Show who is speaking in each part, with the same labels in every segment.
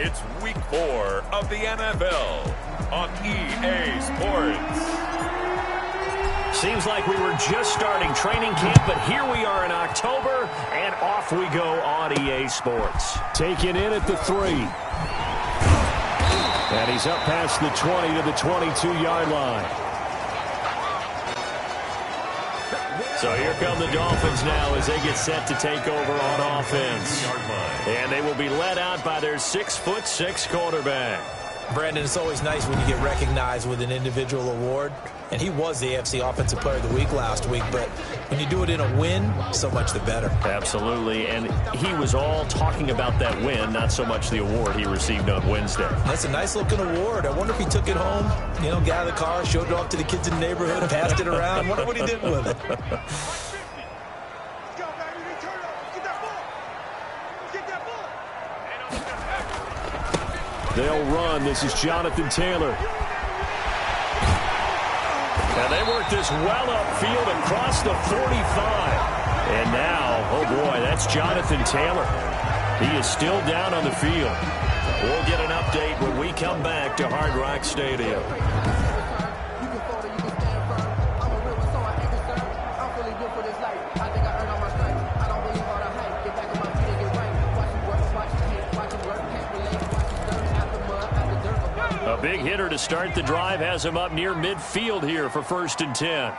Speaker 1: It's week 4 of the NFL on EA Sports.
Speaker 2: Seems like we were just starting training camp, but here we are in October, and off we go on EA Sports.
Speaker 3: Taken in at the 3. And he's up past the 20 to the 22-yard line.
Speaker 2: So here come the Dolphins now as they get set to take over on offense. And they will be led out by their 6'6" quarterback.
Speaker 4: Brandon, it's always nice when you get recognized with an individual award. And he was the AFC Offensive Player of the Week last week. But when you do it in a win, so much the better.
Speaker 2: Absolutely. And he was all talking about that win, not so much the award he received on Wednesday.
Speaker 4: That's a nice-looking award. I wonder if he took it home, got out of the car, showed it off to the kids in the neighborhood, passed it around. Wonder what he did with it.
Speaker 3: They'll run. This is Jonathan Taylor.
Speaker 2: And they work this well upfield across the 45. And now, oh boy, that's Jonathan Taylor. He is still down on the field. We'll get an update when we come back to Hard Rock Stadium. A big hitter to start the drive has him up near midfield here for 1st and 10.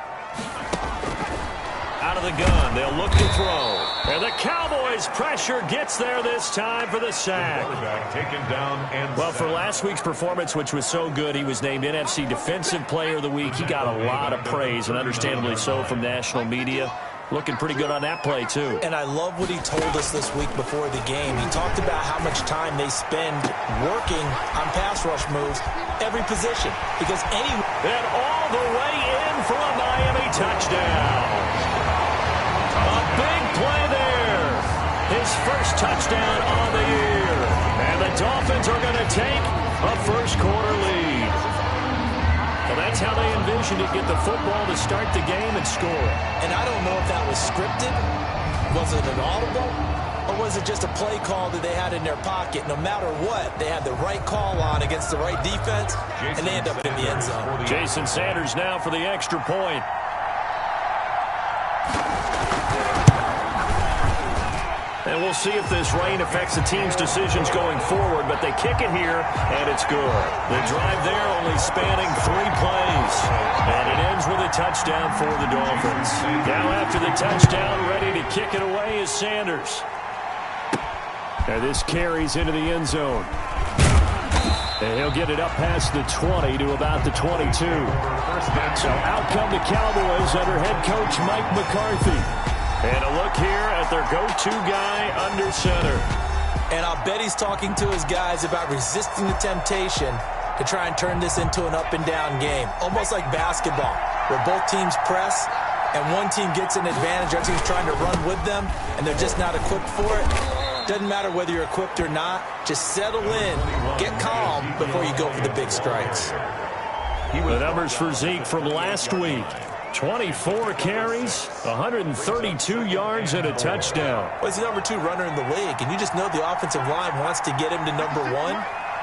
Speaker 2: Out of the gun, they'll look to throw. And the Cowboys' pressure gets there this time for the sack.
Speaker 1: Taken down and
Speaker 2: well, for last week's performance, which was so good, he was named NFC Defensive Player of the Week. He got a lot of praise, and understandably so, from national media. Looking pretty good on that play, too.
Speaker 4: And I love what he told us this week before the game. He talked about how much time they spend working on pass rush moves, every position. Because
Speaker 2: and all the way in for a Miami touchdown. A big play there. His first touchdown on the year. And the Dolphins are going to take a first-quarter lead. Well, that's how they envisioned it, get the football to start the game and score.
Speaker 4: And I don't know if that was scripted, was it an audible, or was it just a play call that they had in their pocket? No matter what, they had the right call on against the right defense, and they end up in the end zone.
Speaker 2: Jason Sanders now for the extra point. And we'll see if this rain affects the team's decisions going forward, but they kick it here, and it's good. The drive there only spanning 3 plays, and it ends with a touchdown for the Dolphins. Now after the touchdown, ready to kick it away is Sanders.
Speaker 3: And this carries into the end zone. And he'll get it up past the 20 to about the 22. So out come the Cowboys under head coach Mike McCarthy.
Speaker 2: And a look here at their go-to guy under center.
Speaker 4: And I'll bet he's talking to his guys about resisting the temptation to try and turn this into an up-and-down game. Almost like basketball, where both teams press, and one team gets an advantage, the other team's trying to run with them, and they're just not equipped for it. Doesn't matter whether you're equipped or not. Just settle in, get calm before you go for the big strikes.
Speaker 2: The numbers for Zeke from last week. 24 carries, 132 yards, and a touchdown.
Speaker 4: Well, he's the number 2 runner in the league, and you just know the offensive line wants to get him to number 1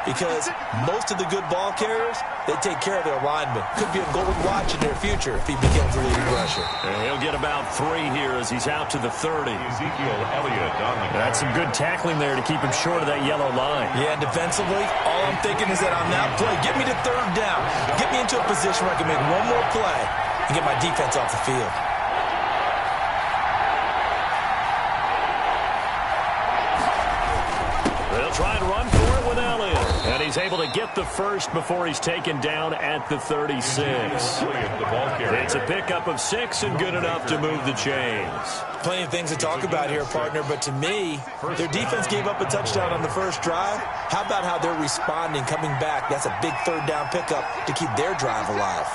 Speaker 4: because most of the good ball carriers, they take care of their linemen. Could be a gold watch in their future if he becomes a leading rusher.
Speaker 2: And he'll get about 3 here as he's out to the 30.
Speaker 1: Ezekiel Elliott on the
Speaker 2: That's some good tackling there to keep him short of that yellow line.
Speaker 4: Yeah, and defensively, all I'm thinking is that on that play, get me to 3rd down. Get me into a position where I can make one more play and get my defense off the field.
Speaker 2: They'll try and run for it with Elliott. And he's able to get the first before he's taken down at the 36. It's a pickup of 6 and good enough to move the chains.
Speaker 4: Plenty of things to talk about here, partner, but to me, their defense gave up a touchdown on the first drive. How about how they're responding, coming back? That's a big 3rd down pickup to keep their drive alive.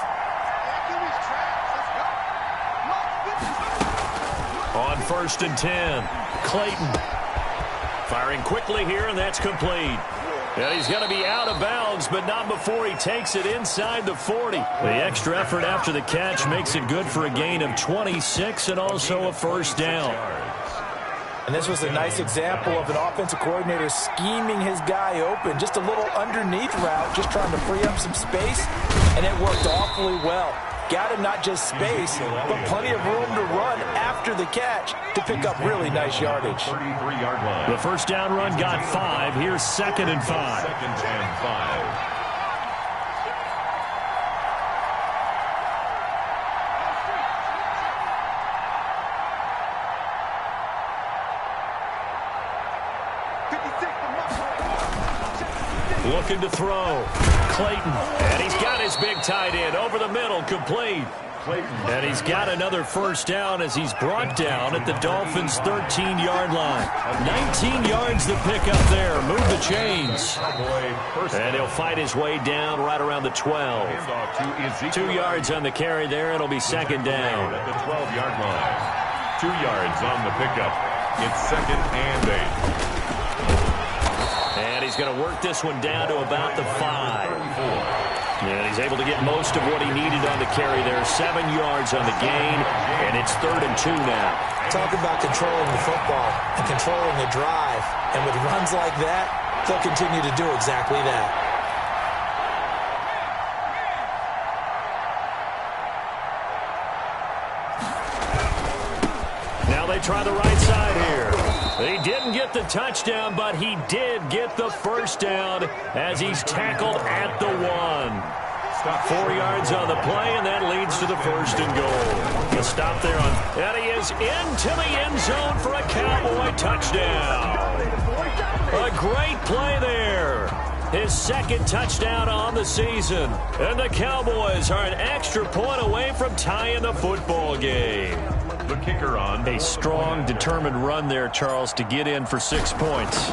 Speaker 2: On 1st and 10, Clayton firing quickly here, and that's complete. And he's going to be out of bounds, but not before he takes it inside the 40. The extra effort after the catch makes it good for a gain of 26 and also a first down.
Speaker 4: And this was a nice example of an offensive coordinator scheming his guy open. Just a little underneath route, just trying to free up some space, and it worked awfully well. Got him not just space, but plenty of room to run after the catch to pick up really nice yardage.
Speaker 3: The first down run got 5. Here's 2nd and 5.
Speaker 1: 2nd and 5.
Speaker 3: Looking to throw. Clayton. And he's got his big tight end over the middle, complete. And he's got another first down as he's brought down at the Dolphins' 13-yard line. 19 yards to pick up there. Move the chains. And he'll fight his way down right around the 12. 2 yards on the carry there. It'll be 2nd down.
Speaker 1: At the 12-yard line. 2 yards on the pickup. It's 2nd and 8.
Speaker 3: And he's going to work this one down to about the 5. And he's able to get most of what he needed on the carry there. 7 yards on the gain, and it's 3rd and 2 now.
Speaker 4: Talk about controlling the football and controlling the drive. And with runs like that, they'll continue to do exactly that.
Speaker 3: Now they try the right side here. He didn't get the touchdown, but he did get the first down as he's tackled at the 1. 4 yards on the play, and that leads to the 1st and goal. The stop there on, and he is into the end zone for a Cowboy touchdown. A great play there. His 2nd touchdown on the season. And the Cowboys are an extra point away from tying the football game.
Speaker 1: The kicker on.
Speaker 3: A strong, determined run there, Charles, to get in for 6 points.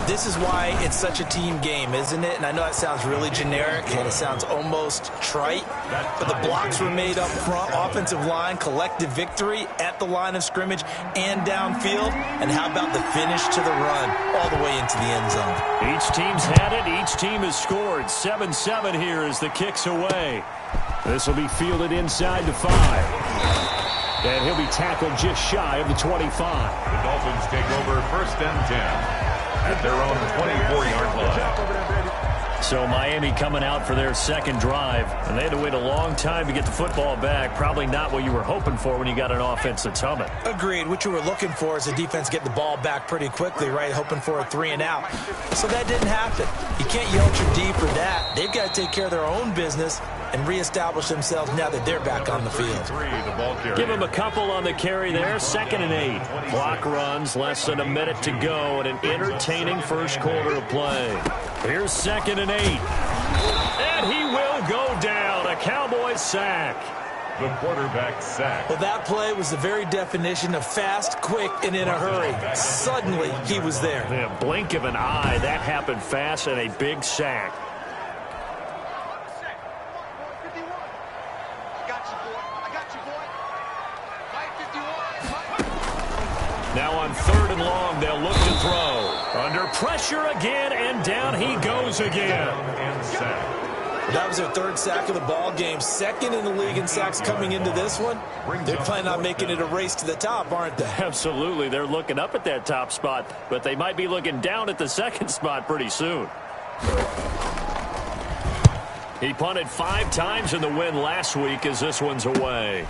Speaker 4: This is why it's such a team game, isn't it? And I know that sounds really generic, and it sounds almost trite, but the blocks were made up front, offensive line, collective victory at the line of scrimmage and downfield. And how about the finish to the run all the way into the end zone?
Speaker 3: Each team's had it. Each team has scored. 7-7 here as the kick's away. This will be fielded inside the 5. And he'll be tackled just shy of the 25.
Speaker 1: The Dolphins take over 1st and 10 at their own 24-yard line.
Speaker 3: So Miami coming out for their 2nd drive, and they had to wait a long time to get the football back. Probably not what you were hoping for when you got an offense that's humming.
Speaker 4: Agreed. What you were looking for is the defense get the ball back pretty quickly, right? Hoping for a 3 and out. So that didn't happen. You can't yell at your D for that. They've got to take care of their own business and reestablish themselves now that they're back on the field.
Speaker 3: Give him a couple on the carry there. 2nd and 8. Clock runs, less than a minute to go, and an entertaining first quarter of play. Here's 2nd and 8. And he will go down. A Cowboys sack.
Speaker 1: The quarterback sack.
Speaker 4: Well, that play was the very definition of fast, quick, and in a hurry. Suddenly, he was there.
Speaker 3: In a blink of an eye, that happened fast, and a big sack. Now on 3rd and long, they'll look to throw. Under pressure again, and down he goes again.
Speaker 1: And sack.
Speaker 4: That was their 3rd sack of the ball game. 2nd in the league in sacks coming into this one. They're planning on making it a race to the top, aren't they?
Speaker 3: Absolutely. They're looking up at that top spot, but they might be looking down at the 2nd spot pretty soon. He punted 5 times in the win last week as this one's away.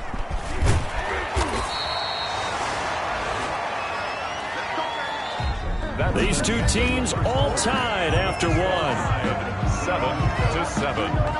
Speaker 3: These two teams all tied after 1.
Speaker 1: 7-7.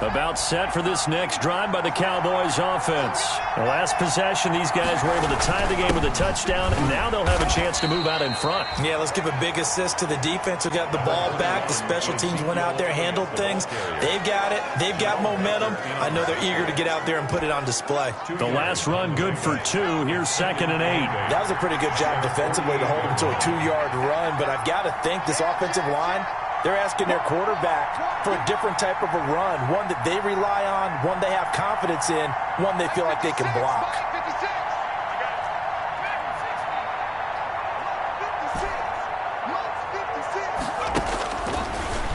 Speaker 3: About set for this next drive by the Cowboys offense. The last possession, these guys were able to tie the game with a touchdown, and now they'll have a chance to move out in front.
Speaker 4: Yeah, let's give a big assist to the defense who got the ball back. The special teams went out there, handled things. They've got it. They've got momentum. I know they're eager to get out there and put it on display.
Speaker 3: The last run good for 2. Here's 2nd and 8.
Speaker 4: That was a pretty good job defensively to hold them to a 2-yard run, but I've got to think this offensive line, they're asking their quarterback for a different type of a run, one that they rely on, one they have confidence in, one they feel like they can block.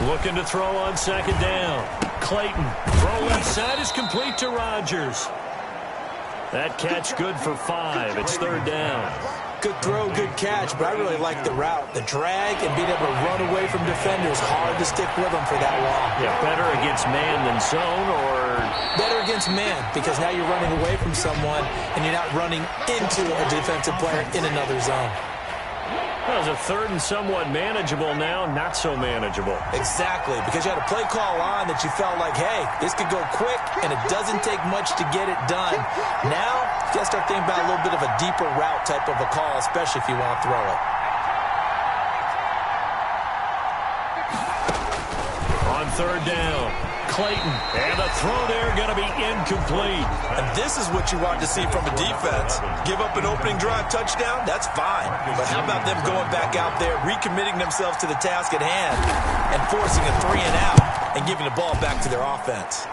Speaker 3: Looking to throw on second down. Clayton. Throw left side is complete to Rodgers. That catch good for 5. It's third down.
Speaker 4: Good throw, good catch, but I really like the route. The drag and being able to run away from defenders, hard to stick with them for that long.
Speaker 3: Yeah, better against man than zone, or?
Speaker 4: Better against man, because now you're running away from someone and you're not running into a defensive player in another zone.
Speaker 3: That was a third and somewhat manageable now, not so manageable.
Speaker 4: Exactly, because you had a play call on that you felt like, hey, this could go quick, and it doesn't take much to get it done. Now, you got to start thinking about a little bit of a deeper route type of a call, especially if you want to throw it.
Speaker 3: On third down, Clayton, and the throw there going to be incomplete.
Speaker 4: And this is what you want to see from a defense. Give up an opening drive touchdown, that's fine. But how about them going back out there, recommitting themselves to the task at hand, and forcing a 3 and out, and giving the ball back to their offense.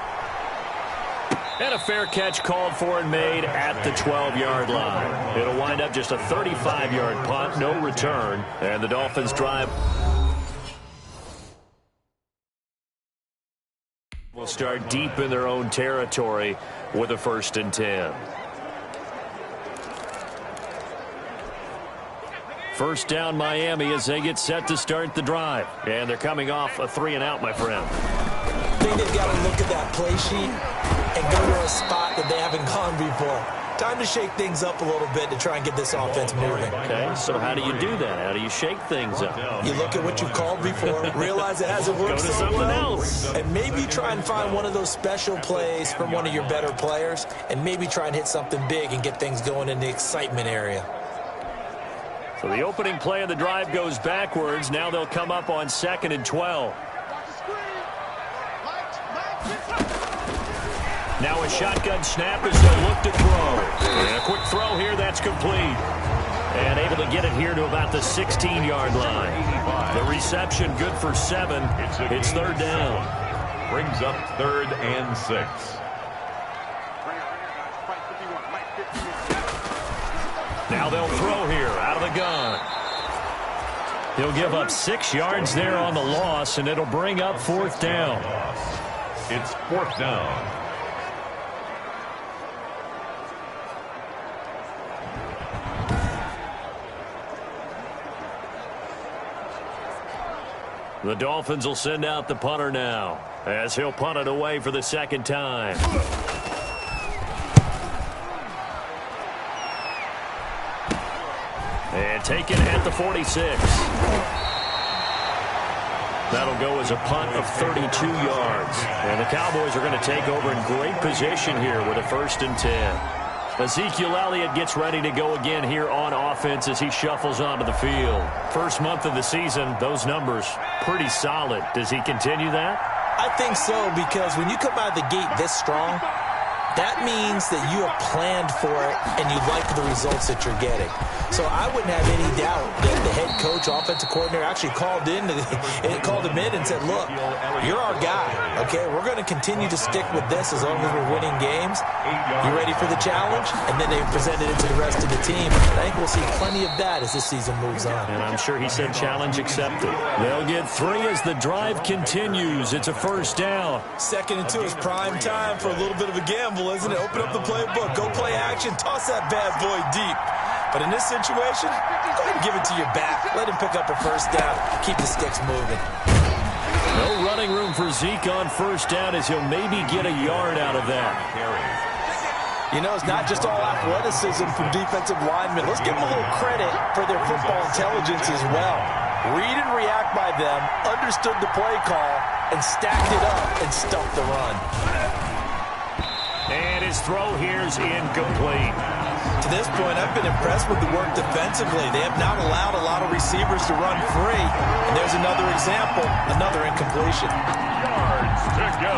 Speaker 3: And a fair catch called for and made at the 12-yard line. It'll wind up just a 35-yard punt, no return, and the Dolphins drive will start deep in their own territory with a 1st and 10. First down Miami as they get set to start the drive. And they're coming off a 3 and out, my friend.
Speaker 4: I think they've got to look at that play sheet and go to a spot that they haven't gone before. Time to shake things up a little bit to try and get this offense moving.
Speaker 3: Okay, so how do you do that? How do you shake things up?
Speaker 4: You look at what you've called before, realize it hasn't worked
Speaker 3: Go to
Speaker 4: so
Speaker 3: something
Speaker 4: well,
Speaker 3: else.
Speaker 4: and maybe try and find one of those special plays from one of your better players, and maybe try and hit something big and get things going in the excitement area.
Speaker 3: So the opening play of the drive goes backwards. Now they'll come up on 2nd and 12. Now a shotgun snap as they look to throw. And a quick throw here, that's complete. And able to get it here to about the 16-yard line. The reception good for 7. It's third down.
Speaker 1: Brings up 3rd and 6.
Speaker 3: Now they'll throw here out of the gun. He'll give up 6 yards there on the loss, and it'll bring up 4th down.
Speaker 1: It's 4th down.
Speaker 3: The Dolphins will send out the punter now as he'll punt it away for the 2nd time. And taken at the 46. That'll go as a punt of 32 yards. And the Cowboys are going to take over in great position here with a 1st and 10. Ezekiel Elliott gets ready to go again here on offense as he shuffles onto the field. First month of the season, those numbers pretty solid. Does he continue that?
Speaker 4: I think so, because when you come out of the gate this strong, that means that you have planned for it and you like the results that you're getting. So I wouldn't have any doubt that the head coach, offensive coordinator, actually called him in and said, look, you're our guy, okay? We're going to continue to stick with this as long as we're winning games. You ready for the challenge? And then they presented it to the rest of the team. I think we'll see plenty of that as this season moves on.
Speaker 3: And I'm sure he said challenge accepted. They'll get 3 as the drive continues. It's a 1st down.
Speaker 4: 2nd and 2 is prime time for a little bit of a gamble, isn't it? Open up the playbook, go play action, toss that bad boy deep. But in this situation, go ahead and give it to your back. Let him pick up a 1st down. Keep the sticks moving.
Speaker 3: No running room for Zeke on 1st down as he'll maybe get a yard out of that.
Speaker 4: You know, it's not just all athleticism from defensive linemen. Let's give them a little credit for their football intelligence as well. Read and react by them, understood the play call, and stacked it up and stuffed the run.
Speaker 3: And his throw here is incomplete.
Speaker 4: To this point, I've been impressed with the work defensively. They have not allowed a lot of receivers to run free. And there's another example, another incompletion.
Speaker 1: Yards to go.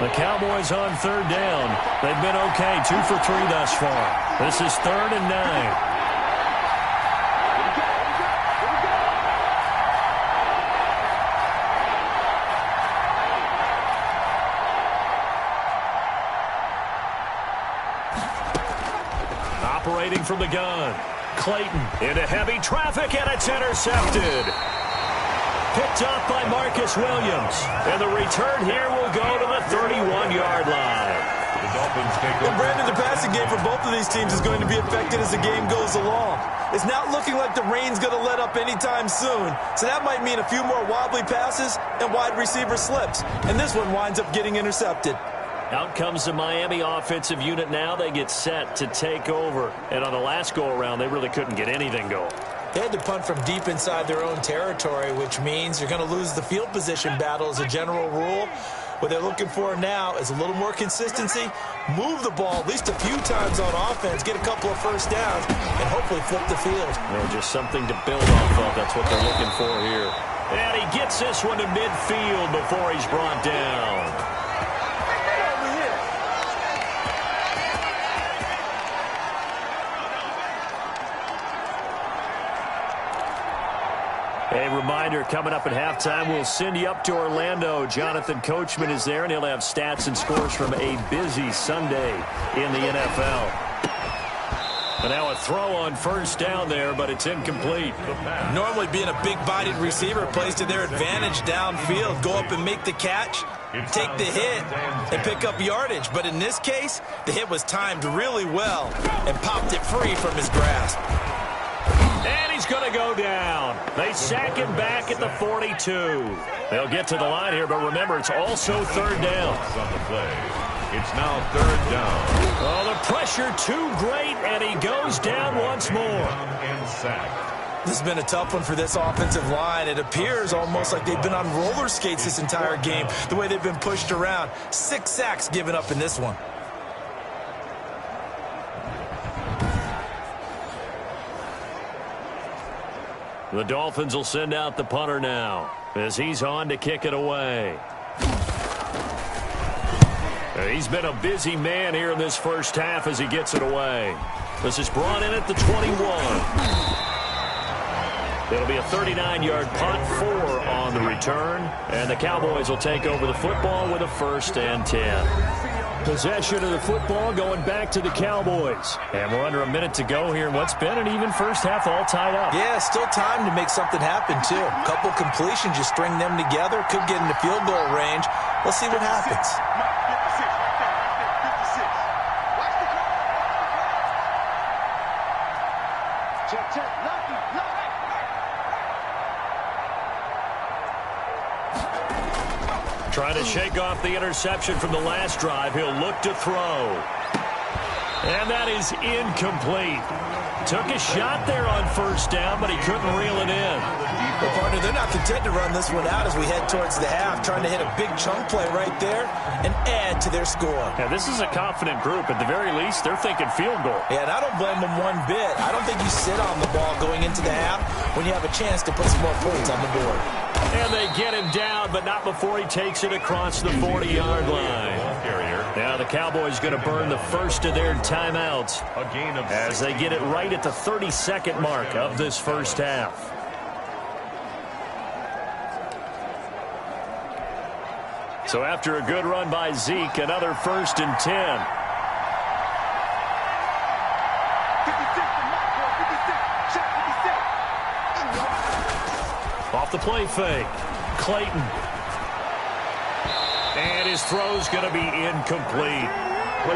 Speaker 3: The Cowboys on 3rd down. They've been okay, 2 for 3 thus far. This is 3rd and 9. operating from the gun. Clayton into heavy traffic, and it's intercepted. Picked up by Marcus Williams. And the return here will go to the 31-yard line.
Speaker 1: The Dolphins take over.
Speaker 4: And Brandon, the passing game for both of these teams is going to be affected as the game goes along. It's not looking like the rain's going to let up anytime soon. So that might mean a few more wobbly passes and wide receiver slips. And this one winds up getting intercepted.
Speaker 3: Out comes the Miami offensive unit now. They get set to take over. And on the last go-around, they really couldn't get anything going.
Speaker 4: They had to punt from deep inside their own territory, which means you're going to lose the field position battle as a general rule. What they're looking for now is a little more consistency, move the ball at least a few times on offense, get a couple of first downs, and hopefully flip the field.
Speaker 3: Well, just something to build off of. That's what they're looking for here. And he gets this one to midfield before he's brought down. A reminder, coming up at halftime, we'll send you up to Orlando. Jonathan Coachman is there, and he'll have stats and scores from a busy Sunday in the NFL. And now a throw on first down there, but it's incomplete.
Speaker 4: Normally being a big-bodied receiver plays to their advantage downfield. Go up and make the catch, take the hit, and pick up yardage. But in this case, the hit was timed really well and popped it free from his grasp.
Speaker 3: And he's going to go down. They sack him back at the 42. They'll get to the line here, but remember, it's also third down.
Speaker 1: On the play. It's now third down.
Speaker 3: Oh, the pressure too great, and he goes down once more.
Speaker 1: And sacked.
Speaker 4: This has been a tough one for this offensive line. It appears almost like they've been on roller skates this entire game, the way they've been pushed around. 6 sacks given up in this one.
Speaker 3: The Dolphins will send out the punter now as he's on to kick it away. He's been a busy man here in this first half as he gets it away. This is brought in at the 21. It'll be a 39-yard punt, 4 on the return, and the Cowboys will take over the football with a 1st and 10. Possession of the football going back to the Cowboys. And we're under a minute to go here in what's been an even first half, all tied up.
Speaker 4: Yeah, still time to make something happen, too. A couple completions, you string them together, could get into field goal range. Let's see what happens.
Speaker 3: Trying to shake off the interception from the last drive. He'll look to throw. And that is incomplete. Took a shot there on first down, but he couldn't reel it in.
Speaker 4: Well, partner, they're not content to run this one out as we head towards the half, trying to hit a big chunk play right there and add to their score.
Speaker 3: Yeah, this is a confident group. At the very least, they're thinking field goal.
Speaker 4: Yeah, and I don't blame them one bit. I don't think you sit on the ball going into the half when you have a chance to put some more points on the board.
Speaker 3: And they get him down, but not before he takes it across the 40-yard line. Now the Cowboys going to burn the first of their timeouts as they get it right at the 32nd mark of this first half. So after a good run by Zeke, another 1st and 10. Off the play fake. Clayton. And his throw's going to be incomplete.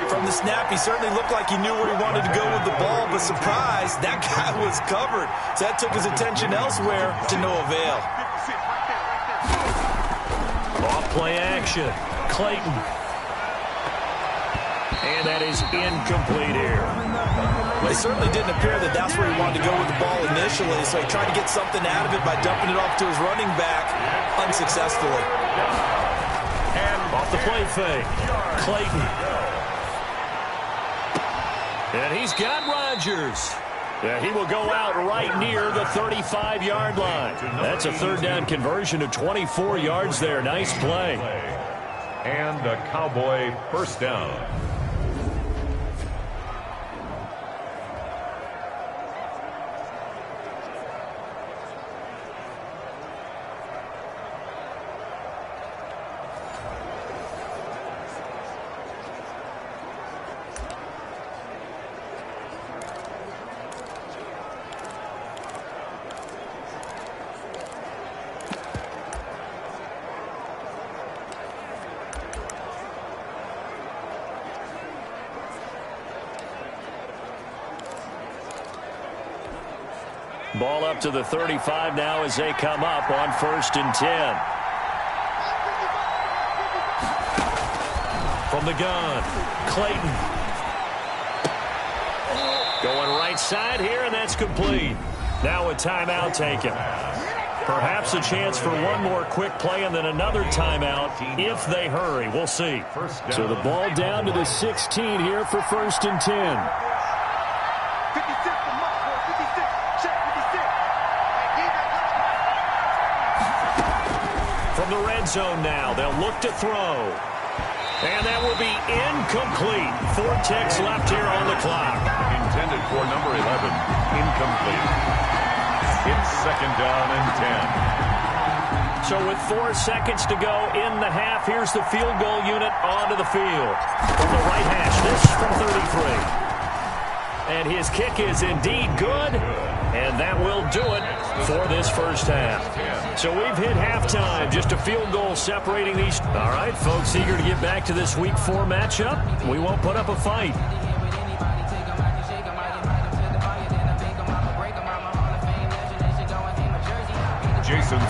Speaker 4: From the snap, he certainly looked like he knew where he wanted to go with the ball, but surprise, that guy was covered. So that took his attention elsewhere to no avail.
Speaker 3: Off play action. Clayton. And that is incomplete here.
Speaker 4: It certainly didn't appear that that's where he wanted to go with the ball initially, so he tried to get something out of it by dumping it off to his running back unsuccessfully.
Speaker 3: And off the play fake. Clayton. And he's got Rodgers. Yeah, he will go out right near the 35-yard line. That's a third down conversion of 24 yards there. Nice play.
Speaker 1: And a Cowboy first down.
Speaker 3: Ball up to the 35 now as they come up on 1st and 10. From the gun, Clayton. Going right side here, and that's complete. Now a timeout taken. Perhaps a chance for one more quick play and then another timeout if they hurry. We'll see. So the ball down to the 16 here for 1st and 10. From the red zone now, they'll look to throw. And that will be incomplete. 4 ticks left here on the clock.
Speaker 1: Intended for number 11. Incomplete. It's 2nd down and 10.
Speaker 3: So with 4 seconds to go in the half, here's the field goal unit onto the field. From the right hash, this from 33. And his kick is indeed good. And that will do it for this first half. So we've hit halftime. Just a field goal separating these. All right, folks, eager to get back to this Week 4 matchup. We won't put up a fight.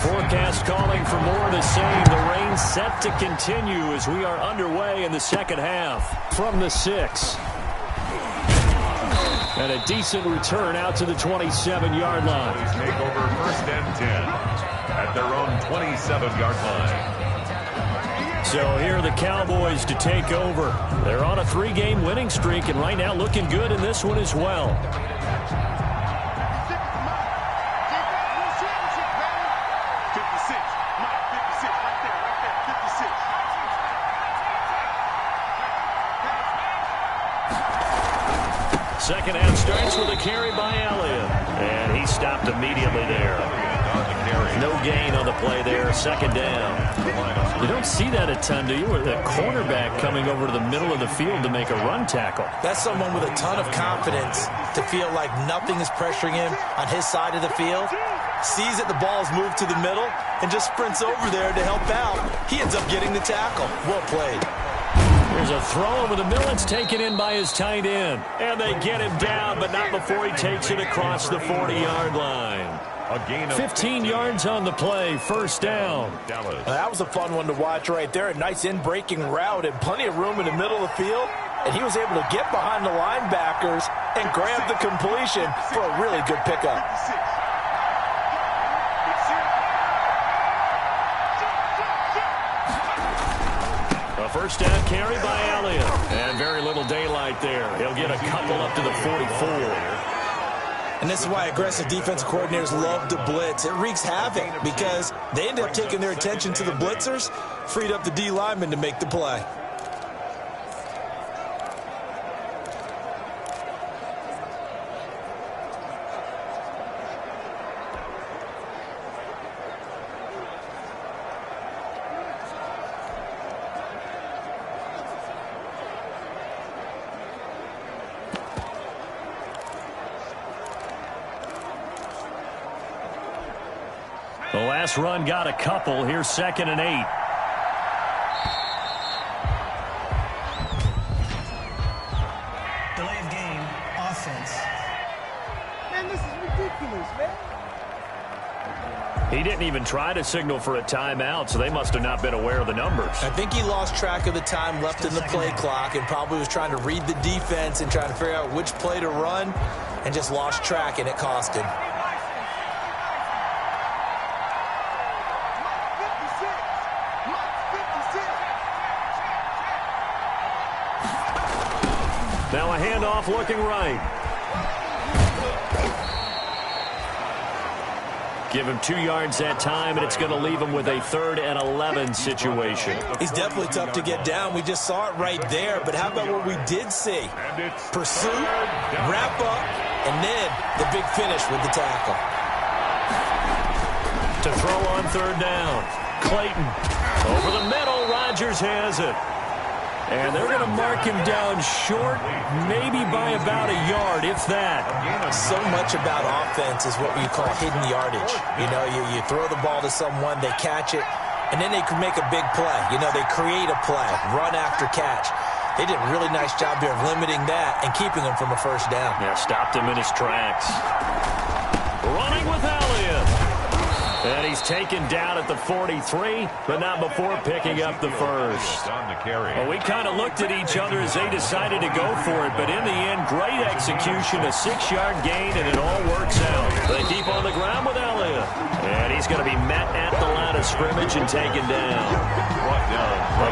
Speaker 3: Forecast calling for more of the same. The rain set to continue as we are underway in the second half. From the 6. And a decent return out to the 27-yard line.
Speaker 1: Take over 1st and 10 at their own 27-yard line.
Speaker 3: So here are the Cowboys to take over. They're on a 3-game winning streak and right now looking good in this one as well. Second half starts with a carry by Elliott. And he stopped immediately there. No gain on the play there. 2nd down. You don't see that a ton, do you? With a cornerback coming over to the middle of the field to make a run tackle.
Speaker 4: That's someone with a ton of confidence to feel like nothing is pressuring him on his side of the field. Sees that the ball is moved to the middle and just sprints over there to help out. He ends up getting the tackle. Well played.
Speaker 3: There's a throw over the middle. It's taken in by his tight end. And they get him down, but not before he takes it across the 40-yard line.
Speaker 1: A gain of
Speaker 3: 15 yards on the play. 1st down.
Speaker 4: That was a fun one to watch right there. A nice in-breaking route and plenty of room in the middle of the field. And he was able to get behind the linebackers and grab the completion for a really good pickup.
Speaker 3: A first down carry by Elliott. And very little daylight there. He'll get a couple up to the 44.
Speaker 4: And this is why aggressive defensive coordinators love to blitz. It wreaks havoc because they end up taking their attention to the blitzers, freed up the D lineman to make the play.
Speaker 3: The last run got a couple. Here's 2nd and 8.
Speaker 5: Delay of game, offense. Man, this is ridiculous, man.
Speaker 3: He didn't even try to signal for a timeout, so they must have not been aware of the numbers.
Speaker 4: I think he lost track of the time left in the play clock and probably was trying to read the defense and trying to figure out which play to run and just lost track, and it cost him.
Speaker 3: Now a handoff looking right. Give him 2 yards that time, and it's going to leave him with a 3rd and 11 situation.
Speaker 4: He's definitely tough to get down. We just saw it right there. But how about what we did see? Pursuit, wrap up, and then the big finish with the tackle.
Speaker 3: To throw on 3rd down. Clayton over the middle. Rodgers has it. And they're going to mark him down short, maybe by about a yard, if that.
Speaker 4: So much about offense is what we call hidden yardage. You know, you throw the ball to someone, they catch it, and then they can make a big play. You know, they create a play, run after catch. They did a really nice job here of limiting that and keeping him from a first down.
Speaker 3: Yeah, stopped him in his tracks. Running running with Elliott. And he's taken down at the 43, but not before picking up the first. Well, we kind of looked at each other as they decided to go for it, but in the end, great execution, a 6-yard gain, and it all works out. They keep on the ground with Elliott. And he's going to be met at the line of scrimmage and taken down.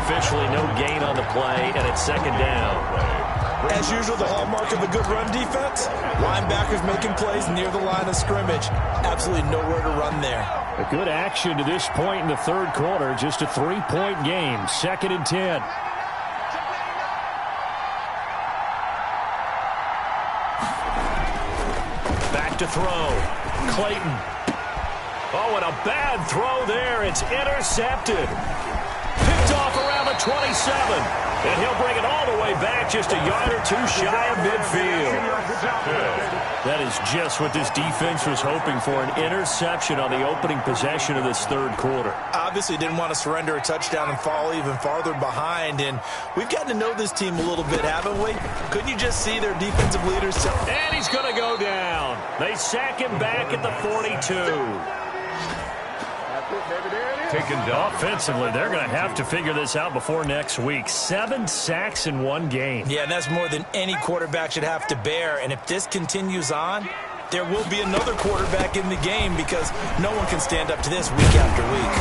Speaker 3: Officially no gain on the play, and it's second down.
Speaker 4: As usual, the hallmark of a good run defense, linebackers making plays near the line of scrimmage. Absolutely nowhere to run there.
Speaker 3: A good action to this point in the third quarter. Just a 3-point game. 2nd and 10. Back to throw. Clayton. Oh, and a bad throw there. It's intercepted. Picked off around the 27. And he'll bring it all the way back just a yard or two shy of midfield. That is just what this defense was hoping for, an interception on the opening possession of this third quarter.
Speaker 4: Obviously didn't want to surrender a touchdown and fall even farther behind. And we've gotten to know this team a little bit, haven't we? Couldn't you just see their defensive leaders?
Speaker 3: And he's going to go down. They sack him back at the 42.
Speaker 1: Taken down.
Speaker 3: Offensively, they're going to have to figure this out before next week. 7 sacks in one game.
Speaker 4: Yeah, and that's more than any quarterback should have to bear. And if this continues on, there will be another quarterback in the game because no one can stand up to this week after week.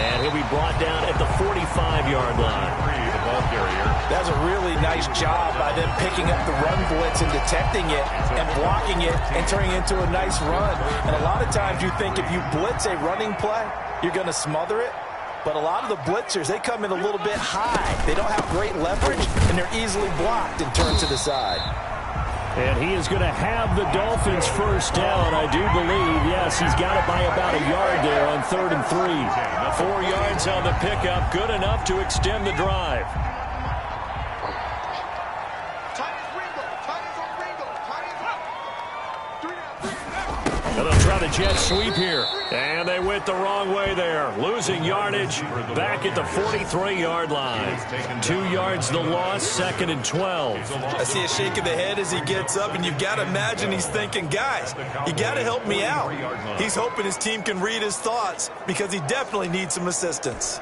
Speaker 3: And he'll be brought down at the 45-yard line.
Speaker 1: The ball carrier.
Speaker 4: That's a really nice job by them picking up the run blitz and detecting it and blocking it and turning it into a nice run. And a lot of times you think if you blitz a running play, you're going to smother it. But a lot of the blitzers, they come in a little bit high. They don't have great leverage, and they're easily blocked and turned to the side.
Speaker 3: And he is going to have the Dolphins first down, I do believe. Yes, he's got it by about a yard there on 3rd and 3. 4 yards on the pickup, good enough to extend the drive. And they'll try the jet sweep here. And they went the wrong way there. Losing yardage back at the 43-yard line. 2 yards the loss, 2nd and 12.
Speaker 4: I see a shake of the head as he gets up, and you've got to imagine he's thinking, guys, you got to help me out. He's hoping his team can read his thoughts because he definitely needs some assistance.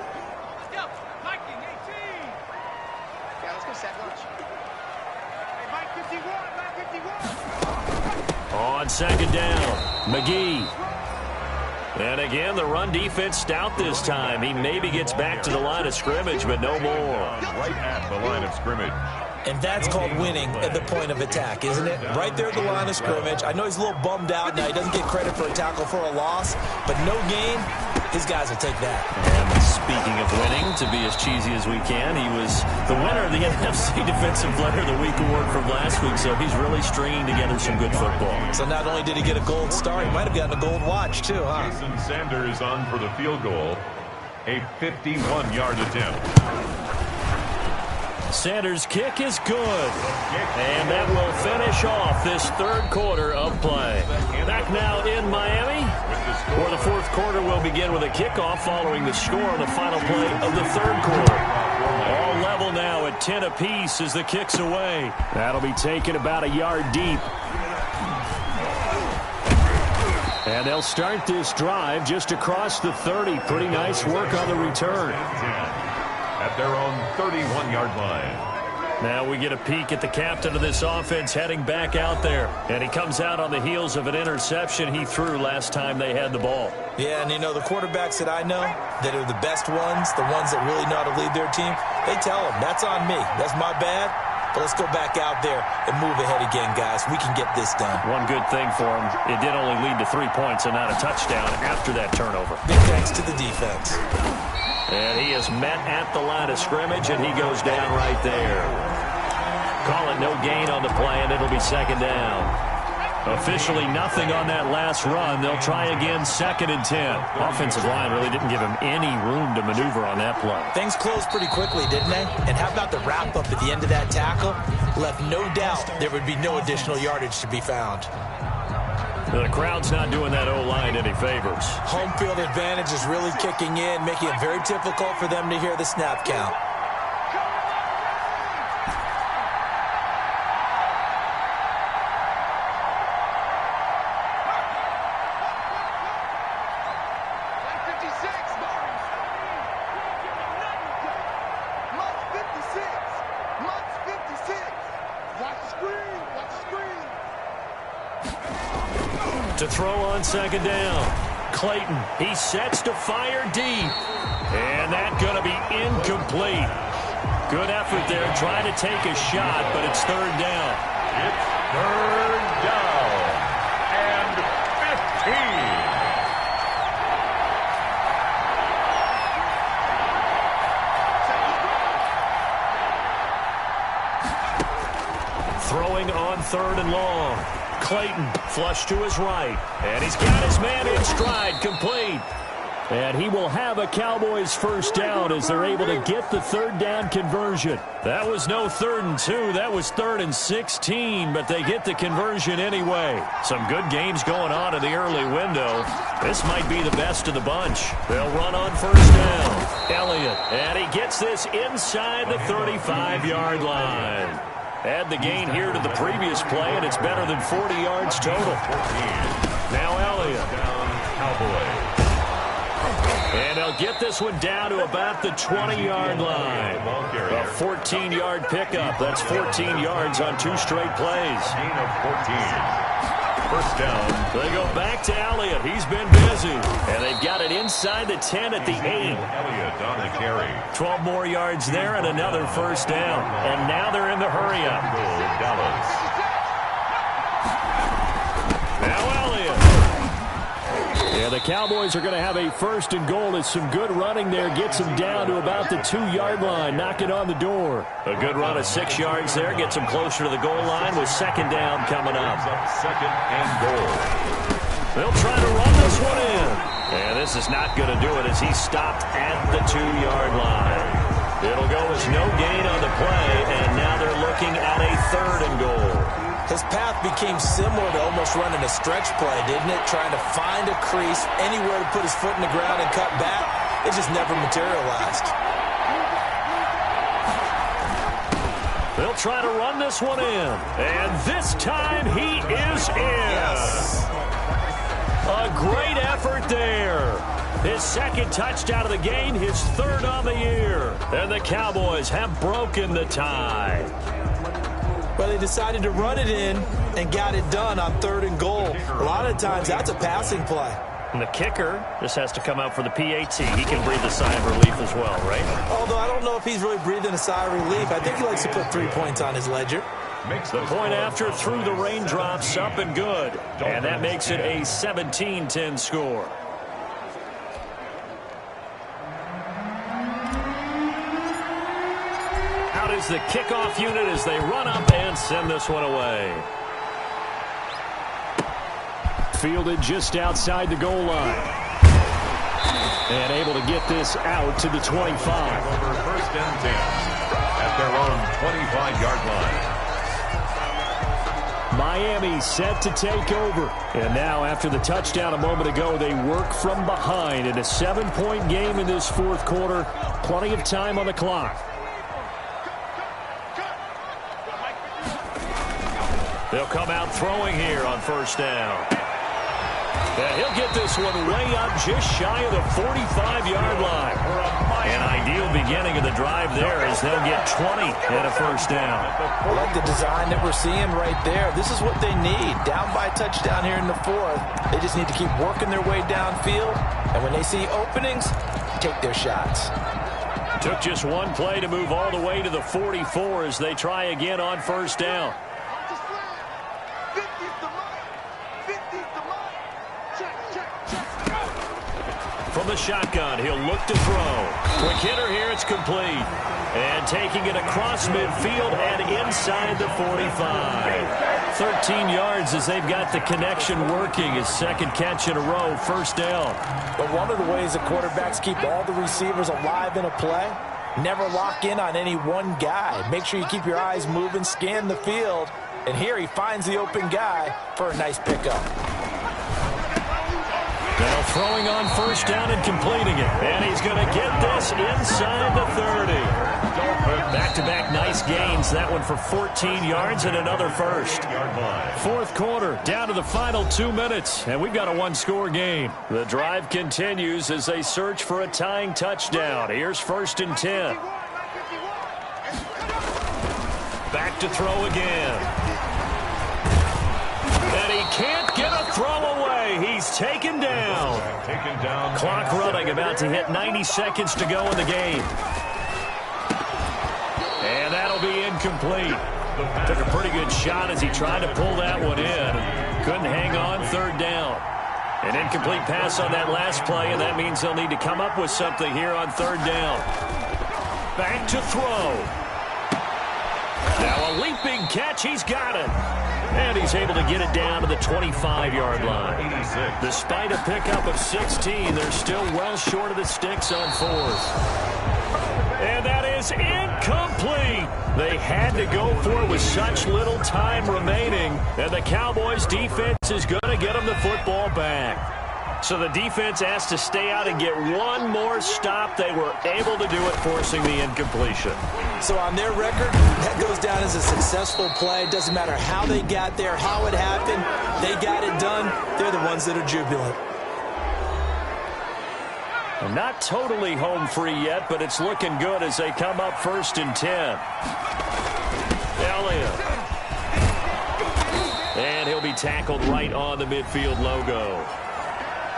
Speaker 3: On 2nd down, McGee. And again, the run defense stout this time. He maybe gets back to the line of scrimmage, but no more.
Speaker 1: Right at the line of scrimmage.
Speaker 4: And that's called winning at the point of attack, isn't it? Right there at the line of scrimmage. I know he's a little bummed out now. He doesn't get credit for a tackle for a loss, but no gain, his guys will take that.
Speaker 3: And speaking of winning, to be as cheesy as we can, he was the winner of the NFC Defensive Player of the Week award from last week, so he's really stringing together some good football.
Speaker 4: So not only did he get a gold star, he might have gotten a gold watch too, huh?
Speaker 1: Jason Sanders on for the field goal. A 51-yard attempt.
Speaker 3: Sanders' kick is good. And that will finish off this third quarter of play. Back now in Miami, where the fourth quarter will begin with a kickoff following the score on the final play of the third quarter. All level now at 10 apiece as the kick's away. That'll be taken about a yard deep. And they'll start this drive just across the 30. Pretty nice work on the return.
Speaker 1: At their own 31-yard line.
Speaker 3: Now we get a peek at the captain of this offense heading back out there. And he comes out on the heels of an interception he threw last time they had the ball.
Speaker 4: Yeah, and you know, the quarterbacks that I know that are the best ones, the ones that really know how to lead their team, they tell them, that's on me. That's my bad. But let's go back out there and move ahead again, guys. We can get this done.
Speaker 3: One good thing for him, it did only lead to 3 points and not a touchdown after that turnover.
Speaker 4: Big thanks to the defense.
Speaker 3: And he is met at the line of scrimmage, and he goes down right there. Call it no gain on the play, and it'll be second down. Officially nothing on that last run. They'll try again, 2nd and 10. Offensive line really didn't give him any room to maneuver on that play.
Speaker 4: Things closed pretty quickly, didn't they? And how about the wrap-up at the end of that tackle? Left no doubt there would be no additional yardage to be found.
Speaker 3: The crowd's not doing that O-line any favors.
Speaker 4: Home field advantage is really kicking in, making it very difficult for them to hear the snap count.
Speaker 3: To throw on second down. Clayton, he sets to fire deep. And that's going to be incomplete. Good effort there trying to take a shot, but it's third down.
Speaker 1: It's third down and 15.
Speaker 3: Throwing on third and long. Clayton flush to his right. And he's got his man in stride, complete. And he will have a Cowboys first down as they're able to get the third down conversion. That was no 3rd and 2. That was 3rd and 16, but they get the conversion anyway. Some good games going on in the early window. This might be the best of the bunch. They'll run on first down. Elliott, and he gets this inside the 35-yard line. Add the gain here to the previous play, and it's better than 40 yards total. Now Elliott.
Speaker 1: Cowboys.
Speaker 3: And they'll get this one down to about the 20-yard line. A 14-yard pickup. That's 14 yards on 2 straight plays.
Speaker 1: Gain of 14. First down.
Speaker 3: They go back to Elliott. He's been busy. And they've got it inside the 10 at the 8.
Speaker 1: Elliott on the carry.
Speaker 3: 12 more yards there and another first down. And now they're in the hurry-up.
Speaker 1: Dallas.
Speaker 3: Now Elliott. Yeah, the Cowboys are going to have a first and goal as some good running there gets them down to about the 2-yard line, knocking on the door. A good run of 6 yards there gets them closer to the goal line with second down coming up.
Speaker 1: Second and goal.
Speaker 3: They'll try to run this one in. And this is not going to do it as he's stopped at the 2-yard line. It'll go as no gain on the play, and now they're looking at a third and goal.
Speaker 4: His path became similar to almost running a stretch play, didn't it? Trying to find a crease, anywhere to put his foot in the ground and cut back. It just never materialized.
Speaker 3: They'll try to run this one in. And this time he is in.
Speaker 4: Yes.
Speaker 3: A great effort there. His second touchdown of the game, his third on the year. And the Cowboys have broken the tie.
Speaker 4: Well, they decided to run it in and got it done on third and goal. A lot of times, that's a passing play.
Speaker 3: And the kicker just has to come out for the PAT. He can breathe a sigh of relief as well, right?
Speaker 4: Although I don't know if he's really breathing a sigh of relief. I think he likes to put 3 points on his ledger.
Speaker 3: Makes the point after through the raindrops, up and good. And that makes it a 17-10 score. Out is the kickoff unit as they run up and send this one away. Fielded just outside the goal line. And able to get this out to the 25.
Speaker 1: Over first and 10 at their own 25-yard line.
Speaker 3: Miami set to take over. And now after the touchdown a moment ago, they work from behind in a 7-point game in this fourth quarter. Plenty of time on the clock. They'll come out throwing here on first down. And he'll get this one way up just shy of the 45-yard line. An ideal beginning of the drive there as they'll get 20 and a first down.
Speaker 4: I like the design that we're seeing right there. This is what they need. Down by a touchdown here in the fourth. They just need to keep working their way downfield. And when they see openings, take their shots.
Speaker 3: Took just one play to move all the way to the 44 as they try again on first down. From the shotgun, he'll look to throw. Quick hitter here, it's complete. And taking it across midfield and inside the 45. 13 yards as they've got the connection working. His second catch in a row, first down.
Speaker 4: But one of the ways the quarterbacks keep all the receivers alive in a play, never lock in on any one guy. Make sure you keep your eyes moving, scan the field. And here he finds the open guy for a nice pickup.
Speaker 3: Now throwing on first down and completing it. And he's going to get this inside the 30. Back-to-back nice gains. That one for 14 yards and another first. Fourth quarter, down to the final 2 minutes. And we've got a one-score game. The drive continues as they search for a tying touchdown. Here's first and 10. Back to throw again. And he can't get a throw away. he's taken down. Clock running, about to hit 90 seconds to go in the game. And that'll be incomplete. Took a pretty good shot as he tried to pull that one in. Couldn't hang on, third down. An incomplete pass on that last play, and that means they'll need to come up with something here on third down. Back to throw. Now a leaping catch. He's got it. And he's able to get it down to the 25-yard line. Despite a pickup of 16, they're still well short of the sticks on fourth. And that is incomplete. They had to go for it with such little time remaining. And the Cowboys defense is going to get them the football back. So the defense asked to stay out and get one more stop. They were able to do it, forcing the incompletion.
Speaker 4: So on their record, that goes down as a successful play. It doesn't matter how they got there, how it happened. They got it done. They're the ones that are jubilant.
Speaker 3: Not totally home free yet, but it's looking good as they come up 1st and 10. Elliott. And he'll be tackled right on the midfield logo.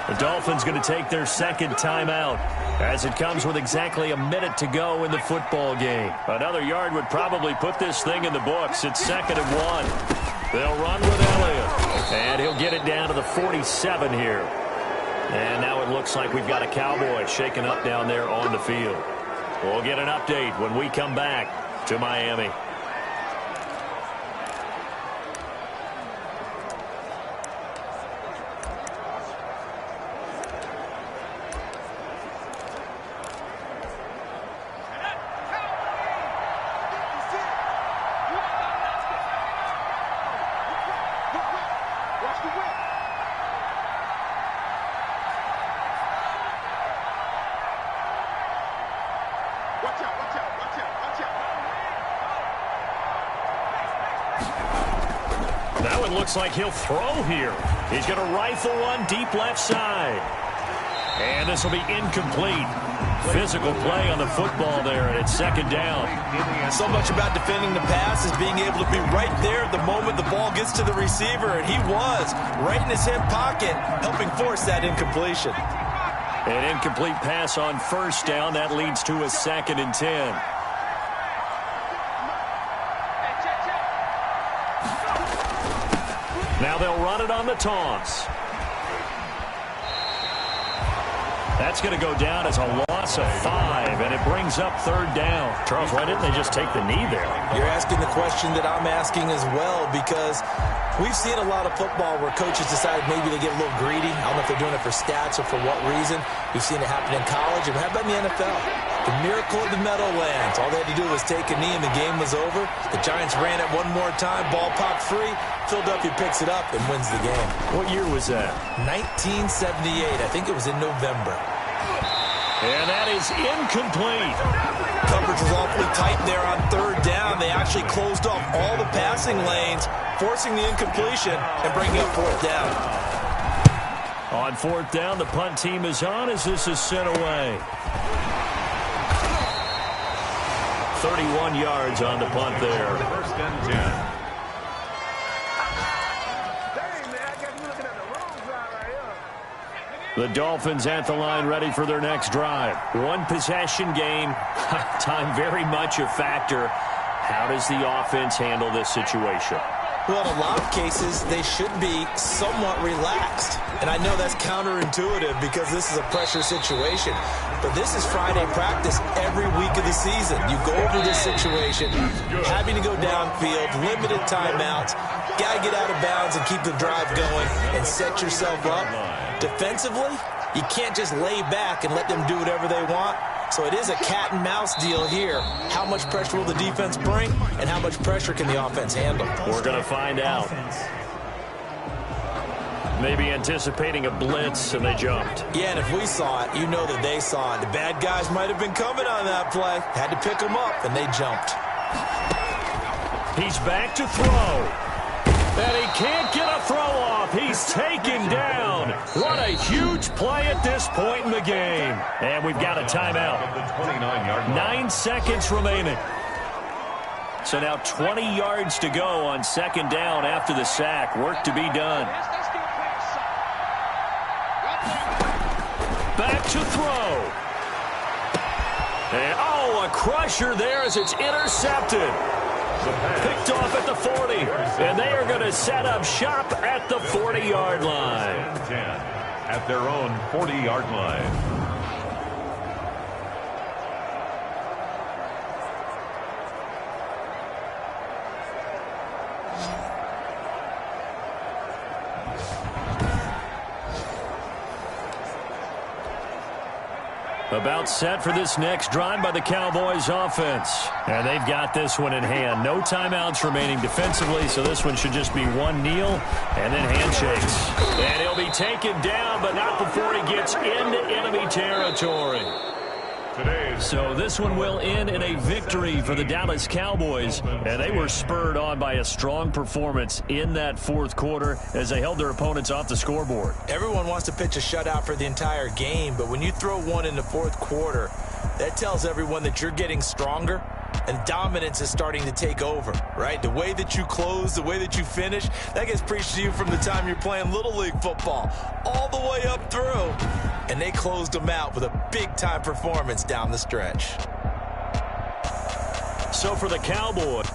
Speaker 3: The Dolphins going to take their second timeout as it comes with exactly a minute to go in the football game. Another yard would probably put this thing in the books. It's 2nd and 1. They'll run with Elliott. And he'll get it down to the 47 here. And now it looks like we've got a Cowboy shaken up down there on the field. We'll get an update when we come back to Miami. Looks like he'll throw here. He's going to rifle one deep left side. And this will be incomplete. Physical play on the football there, and it's 2nd down.
Speaker 4: So much about defending the pass is being able to be right there at the moment the ball gets to the receiver, and he was right in his hip pocket, helping force that incompletion.
Speaker 3: An incomplete pass on 1st down. That leads to a 2nd and 10. Now they'll run it on the toss. That's going to go down as a loss of 5, and it brings up 3rd down. Charles, why didn't they just take the knee there?
Speaker 4: You're asking the question that I'm asking as well, because we've seen a lot of football where coaches decide maybe they get a little greedy. I don't know if they're doing it for stats or for what reason. We've seen it happen in college, and how about in the NFL? The miracle of the Meadowlands. All they had to do was take a knee, and the game was over. The Giants ran it one more time. Ball popped free. Philadelphia picks it up and wins the game.
Speaker 3: What year was that?
Speaker 4: 1978. I think it was in November.
Speaker 3: And that is incomplete.
Speaker 4: Coverage was awfully tight there on 3rd down. They actually closed off all the passing lanes, forcing the incompletion and bringing up 4th down.
Speaker 3: On 4th down, the punt team is on as this is sent away. 31 yards on the punt there.
Speaker 1: 1st and 10.
Speaker 3: The Dolphins at the line ready for their next drive. One possession game. Time very much a factor. How does the offense handle this situation?
Speaker 4: Well, in a lot of cases, they should be somewhat relaxed. And I know that's counterintuitive because this is a pressure situation. But this is Friday practice every week of the season. You go over this situation, having to go downfield, limited timeouts, got to get out of bounds and keep the drive going and set yourself up. Defensively, you can't just lay back and let them do whatever they want. So it is a cat and mouse deal here. How much pressure will the defense bring, and how much pressure can the offense handle?
Speaker 3: We're going to find out. Maybe anticipating a blitz, and they jumped.
Speaker 4: Yeah, and if we saw it, you know that they saw it. The bad guys might have been coming on that play. Had to pick them up, and they jumped.
Speaker 3: He's back to throw. And he can't get a throw off. He's taken down. What a huge play at this point in the game. And we've got a timeout. 9 seconds remaining. So now 20 yards to go on 2nd down after the sack. Work to be done. Back to throw. And, oh, a crusher there as it's intercepted. Picked off at the 40. And they are going to set up shop at the 40-yard line.
Speaker 1: 10 at their own 40-yard line.
Speaker 3: About set for this next drive by the Cowboys offense. And they've got this one in hand. No timeouts remaining defensively, so this one should just be one kneel and then handshakes. And he'll be taken down, but not before he gets into enemy territory. So this one will end in a victory for the Dallas Cowboys, and they were spurred on by a strong performance in that fourth quarter as they held their opponents off the scoreboard.
Speaker 4: Everyone wants to pitch a shutout for the entire game, but when you throw one in the fourth quarter, that tells everyone that you're getting stronger and dominance is starting to take over, right? The way that you close, the way that you finish, that gets preached to you from the time you're playing Little League football all the way up through. And they closed them out with a big-time performance down the stretch.
Speaker 3: So for the Cowboys,